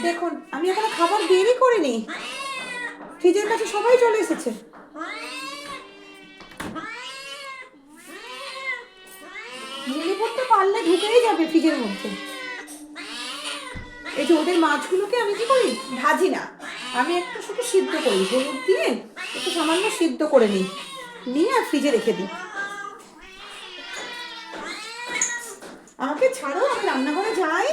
দেখুন আমি এখনো খাবার বেরই করিনি, ফ্রিজের কাছে সবাই চলে এসেছে। লিলি পড়তে পারলে ঢুকেই যাবে ফ্রিজের মধ্যে। এই যে ওদের মাছগুলোকে আমি কি করি, ভাজি না, আমি একটু শুধু সিদ্ধ করি, হলুদ দিয়ে একটু সামান্য সিদ্ধ করে নিই, নিয়ে আর ফ্রিজে রেখে দিই। আমাকে ছাড়ো, আমি রান্নাঘরে যাই।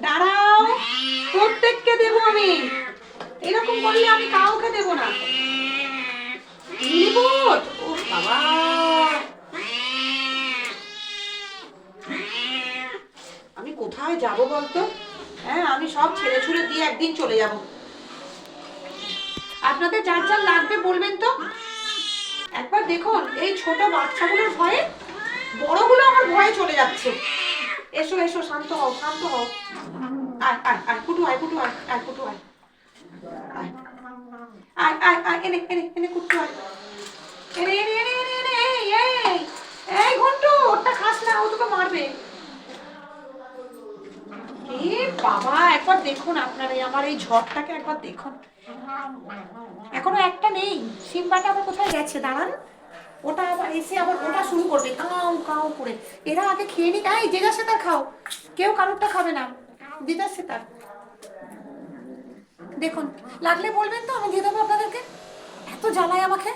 দাঁড়াও, প্রত্যেককে দেবো আমি, এরকম করলে আমি কাউকে দেবো না। লিলিপুট, ও বাবা, আমি কোথায় যাব বলতো? হ্যাঁ, আমি সব ছেড়ে ছুড়ে দিয়ে একদিন চলে যাব। আপনাদের যার যার লাগবে বলবেন তো। একবার দেখুন, এই ছোট বাচ্চাগুলোর ভয়ে বড়গুলো আমার ভয়ে চলে যাচ্ছে। এসো এসো, শান্ত হও, শান্ত হও। আয় আয় আয় কুটু, আয় কুটু, আয় আয় কুটু, আয় আয় আয় আয় আয়, এনে এনে এনে কুটু, আয় এনে এনে এনে এনে এনে, এই এই এই ঘন্টু, ওটা খাস না, ও তোকে মারবে। এ বাবা, একবার দেখুন আপনারা আমার এই ঝড়টাকে একবার দেখুন। এখনো একটা নেই, সিম্বাটা আবার কোথায় গেছে, দাঁড়ান। ওটা আবার এসে আবার ওটা শুরু করবে কাউ কাউ করে। এরা আগে খেয়ে নি, তাই যে যার সে তার খাও, কেউ কারোরটা খাবে না, যে যার সে তার। দেখুন, লাগলে বলবেন তো, আমি দিয়ে দেবো আপনাদেরকে। এত জ্বালায় আমাকে।